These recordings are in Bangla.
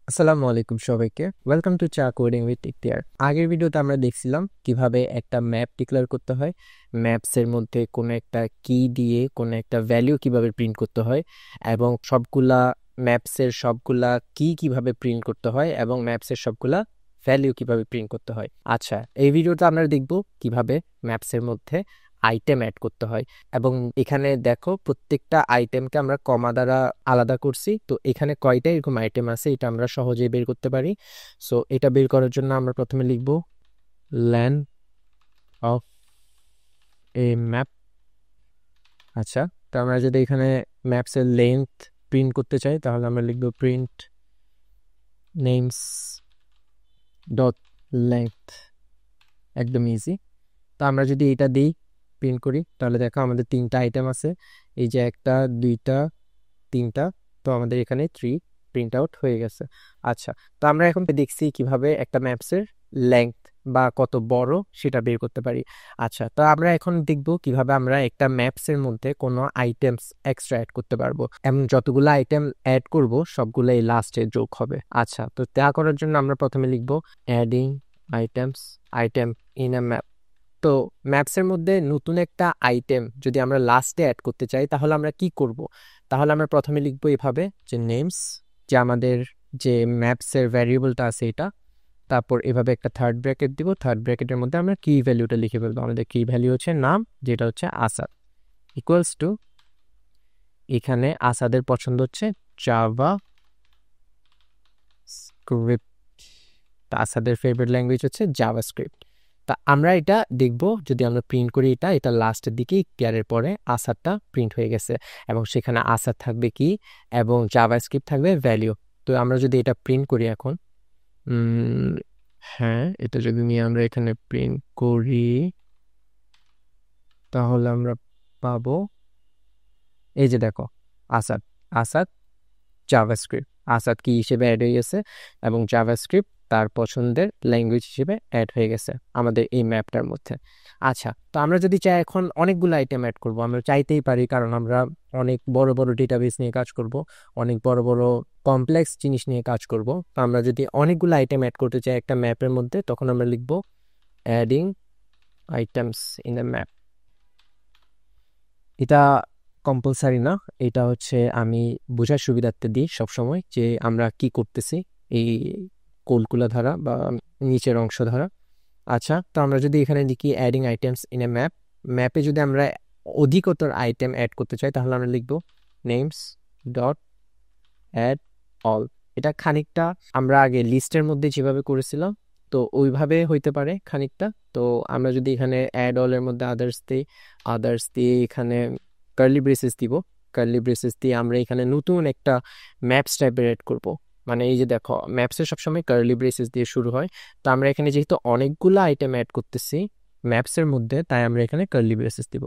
আসসালামু আলাইকুম সবাইকে, ওয়েলকাম টু চা কোডিং উইথ ইখতিয়ার। আগের ভিডিওতে আমরা দেখছিলাম কিভাবে একটা ম্যাপ ডিক্লেয়ার করতে হয়, ম্যাপসের মধ্যে কোনো একটা কি দিয়ে কোনো একটা ভ্যালু কিভাবে প্রিন্ট করতে হয়, এবং সবগুলা ম্যাপসের সবগুলা কি কিভাবে প্রিন্ট করতে হয়, এবং ম্যাপসের সবগুলা ভ্যালু কিভাবে প্রিন্ট করতে হয়। আচ্ছা, এই ভিডিওতে আমরা দেখব কিভাবে ম্যাপসের মধ্যে আইটেম অ্যাড করতে হয়। এবং এখানে দেখো প্রত্যেকটা আইটেমকে আমরা কমা দ্বারা আলাদা করছি। তো এখানে কয়টা এরকম আইটেম আছে এটা আমরা সহজেই বের করতে পারি। সো এটা বের করার জন্য আমরা প্রথমে লিখব লেন অফ এ ম্যাপ। আচ্ছা, তো আমরা যদি এখানে ম্যাপসের লেন্থ প্রিন্ট করতে চাই তাহলে আমরা লিখব প্রিন্ট নেমস ডট লেন্থ। একদম ইজি। তো আমরা যদি এটা দিই প্রিন্ট করি তাহলে দেখো আমাদের তিনটা আইটেম আছে, এই যে একটা, দুইটা, তিনটা। তো আমাদের এখানে 3 প্রিন্ট আউট হয়ে গেছে। আচ্ছা, তো আমরা এখন দেখছি কিভাবে একটা ম্যাপসের লেংথ বা কত বড় সেটা বের করতে পারি। আচ্ছা, তো আমরা এখন দেখব কিভাবে আমরা একটা ম্যাপসের মধ্যে কোনো আইটেমস এক্সট্রা অ্যাড করতে পারবো। এমন যতগুলো আইটেম অ্যাড করব সবগুলো এই লাস্টে যোগ হবে। আচ্ছা, তো তা করার জন্য আমরা প্রথমে লিখব adding items, item in a map. তো ম্যাপসের মধ্যে নতুন একটা আইটেম যদি আমরা লাস্টে অ্যাড করতে চাই তাহলে আমরা কি করব? তাহলে আমরা প্রথমে লিখবো এভাবে যে নেমস, যে আমাদের যে ম্যাপসের ভ্যারিয়েবলটা আছে এটা, তারপর এভাবে একটা থার্ড ব্র্যাকেট দিব, থার্ড ব্র্যাকেটের মধ্যে আমরা কি ভ্যালুটা লিখে ফেলবো। আমাদের কি ভ্যালু হচ্ছে নাম, যেটা হচ্ছে আসাদ, ইকুয়ালস টু, এখানে আসাদের পছন্দ হচ্ছে জাভা স্ক্রিপ্ট, আসাদের ফেভারিট ল্যাঙ্গুয়েজ হচ্ছে জাভা স্ক্রিপ্ট। তা আমরা এটা দেখব যদি আমরা প্রিন্ট করি, এটা লাস্টের দিকে ইখতিয়ারের পরে আসারটা প্রিন্ট হয়ে গেছে, এবং সেখানে আসার থাকবে কি এবং জাভা স্ক্রিপ্ট থাকবে ভ্যালু। তো আমরা যদি এটা প্রিন্ট করি এখন, হ্যাঁ, এটা যদি নিয়ে আমরা এখানে প্রিন্ট করি তাহলে আমরা পাবো, এই যে দেখো আসাদ, আসাদ জাভাস্ক্রিপ্ট, আসাদ কি হিসেবে অ্যাড হয়ে গেছে এবং জাভাস্ক্রিপ্ট তার পছন্দের ল্যাঙ্গুয়েজ হিসেবে অ্যাড হয়ে গেছে আমাদের এই ম্যাপটার মধ্যে। আচ্ছা, তো আমরা যদি চাই এখন অনেকগুলো আইটেম অ্যাড করব, আমরা চাইতেই পারি, কারণ আমরা অনেক বড় বড় ডেটাবেস নিয়ে কাজ করব, অনেক বড় বড় কমপ্লেক্স জিনিস নিয়ে কাজ করব। তো আমরা যদি অনেকগুলো আইটেম অ্যাড করতে চাই একটা ম্যাপের মধ্যে, তখন আমরা লিখব adding items in a map. এটা কম্পালসারি না, এটা হচ্ছে আমি বোঝার সুবিধার্থে দিই সবসময় যে আমরা কি করতেছি এই কোলগুলা ধারা বা নিচের অংশ ধারা। আচ্ছা, তো আমরা যদি এখানে লিখি adding items in a map, ম্যাপে যদি আমরা অধিকতর আইটেম অ্যাড করতে চাই তাহলে আমরা লিখব নেমস ডট অ্যাড অল। এটা খানিকটা আমরা আগে লিস্টের মধ্যে যেভাবে করেছিলাম তো ওইভাবে হইতে পারে খানিকটা। তো আমরা যদি এখানে অ্যাড অল এর মধ্যে আদার্স দিয়ে এখানে কার্লি ব্রেসেস দিব, কার্লি ব্রেসেস দিয়ে আমরা এখানে নতুন একটা ম্যাপস টাইপের অ্যাড করব। মানে এই যে দেখো ম্যাপসে সবসময় কার্লি ব্রেসেস দিয়ে শুরু হয়, তো আমরা এখানে যেহেতু অনেকগুলো আইটেম অ্যাড করতেছি ম্যাপসের মধ্যে, তাই আমরা এখানে কার্লি ব্রেসেস দিব।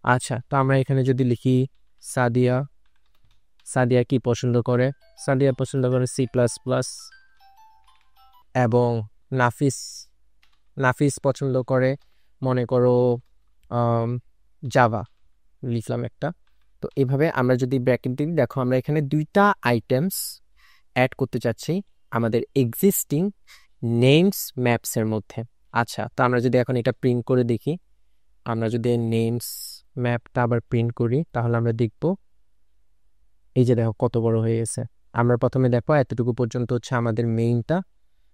আচ্ছা, তো আমরা এখানে যদি লিখি সাদিয়া, সাদিয়া কি পছন্দ করে? সাদিয়া পছন্দ করে C++। এবং নাফিস, নাফিস পছন্দ করে মনে করো জাভা, লিখলাম একটা। তো এইভাবে আমরা যদি ব্র্যাকেট দিই, দেখো আমরা এখানে দুইটা আইটেমস অ্যাড করতে চাচ্ছি আমাদের এক্সিস্টিং নেমস ম্যাপসের মধ্যে। আচ্ছা, তো আমরা যদি এখন এটা প্রিন্ট করে দেখি, আমরা যদি নেমস ম্যাপটা আবার প্রিন্ট করি তাহলে আমরা দেখব এই যে দেখো কত বড় হয়ে গেছে। আমরা প্রথমে দেখো এতটুকু পর্যন্ত হচ্ছে আমাদের মেইনটা,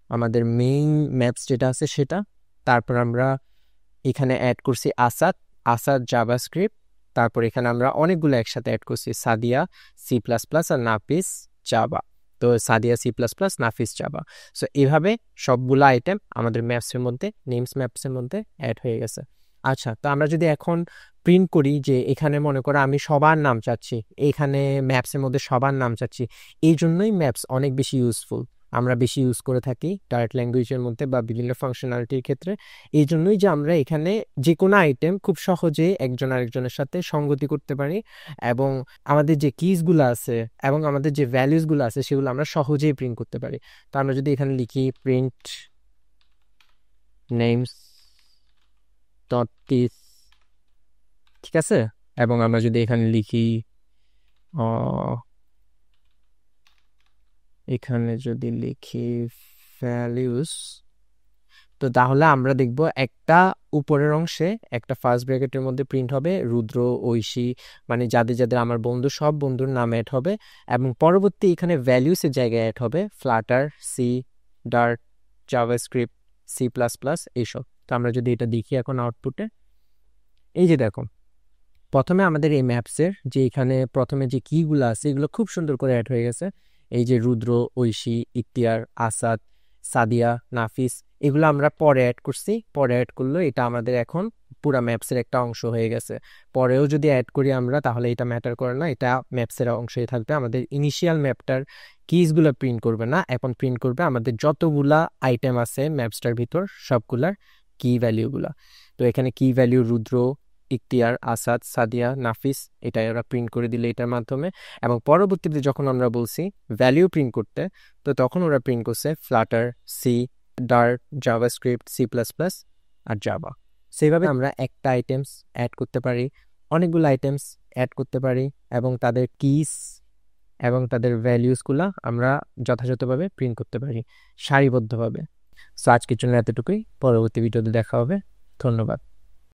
আমাদের মেইন ম্যাপস যেটা আছে সেটা। তারপর আমরা এখানে অ্যাড করছি আসাদ, আসাদ জাভাস্ক্রিপ্ট। তারপর এখানে আমরা অনেকগুলো একসাথে অ্যাড করছি সাদিয়া C++ আর নাফিস জাভা। তো সাদিয়া C++, নাফিস জাভা। সো এইভাবে সবগুলো আইটেম আমাদের ম্যাপসের মধ্যে, নেমস ম্যাপসের মধ্যে অ্যাড হয়ে গেছে। আচ্ছা, তো আমরা যদি এখন প্রিন্ট করি যে এখানে মনে করো আমি সবার নাম চাচ্ছি, এখানে ম্যাপসের মধ্যে সবার নাম চাচ্ছি, এই জন্যই ম্যাপস অনেক বেশি ইউজফুল, আমরা বেশি ইউজ করে থাকি ডাইরেক্ট ল্যাঙ্গুয়েজের মধ্যে বা বিভিন্ন ফাংশনালিটির ক্ষেত্রে। এই জন্যই যে আমরা এখানে যে কোনো আইটেম খুব সহজে একজন আরেকজনের সাথে সঙ্গতি করতে পারি, এবং আমাদের যে কিজগুলো আছে এবং আমাদের যে ভ্যালুসগুলো আছে সেগুলো আমরা সহজেই প্রিন্ট করতে পারি। তো আমরা যদি এখানে লিখি প্রিন্ট নেমস ডট কিজ, ঠিক আছে, এবং আমরা যদি এখানে লিখি এখানে যদি লিখি ভ্যালিউস, তো তাহলে আমরা দেখব একটা উপরের অংশে একটা ফার্স্ট ব্র্যাকেটের মধ্যে প্রিন্ট হবে রুদ্র, ঐশী, মানে যাদের যাদের আমার বন্ধু সব বন্ধুর নাম অ্যাড হবে, এবং পরবর্তী এখানে ভ্যালিউসের জায়গায় অ্যাড হবে Flutter, C, Dart, JavaScript, C++ এইসব। তো আমরা যদি এটা দেখি এখন আউটপুটে, এই যে দেখো প্রথমে আমাদের এই ম্যাপসের যে এখানে প্রথমে যে কিগুলো আছে এগুলো খুব সুন্দর করে অ্যাড হয়ে গেছে। এই যে রুদ্র, ঐশী, ইখতিয়ার, আসাদ, সাদিয়া, নাফিস, এগুলো আমরা পরে অ্যাড করছি। পরে অ্যাড করলো এটা আমাদের এখন পুরা ম্যাপসের একটা অংশ হয়ে গেছে। পরেও যদি অ্যাড করি আমরা তাহলে এটা ম্যাটার করে না, এটা ম্যাপসের অংশই থাকবে। আমাদের ইনিশিয়াল ম্যাপটার কিজগুলো প্রিন্ট করবে না, এখন প্রিন্ট করবে আমাদের যতগুলা আইটেম আছে ম্যাপসটার ভিতর সবগুলার কি ভ্যালিউগুলা। তো এখানে কি ভ্যালিউ রুদ্র, ইখতিয়ার, আসাদ, সাদিয়া, নাফিস, এটাই ওরা প্রিন্ট করে দিলে এটার মাধ্যমে। এবং পরবর্তীতে যখন আমরা বলছি ভ্যালিউ প্রিন্ট করতে, তো তখন ওরা প্রিন্ট করছে Flutter, C, Dart, JavaScript, C++ আর জাভা। সেইভাবে আমরা একটা আইটেমস অ্যাড করতে পারি, অনেকগুলো আইটেমস অ্যাড করতে পারি, এবং তাদের কিস এবং তাদের ভ্যালিউসগুলো আমরা যথাযথভাবে প্রিন্ট করতে পারি সারিবদ্ধভাবে। সো আজকের জন্য এতটুকুই, পরবর্তী ভিডিওতে দেখা হবে। ধন্যবাদ।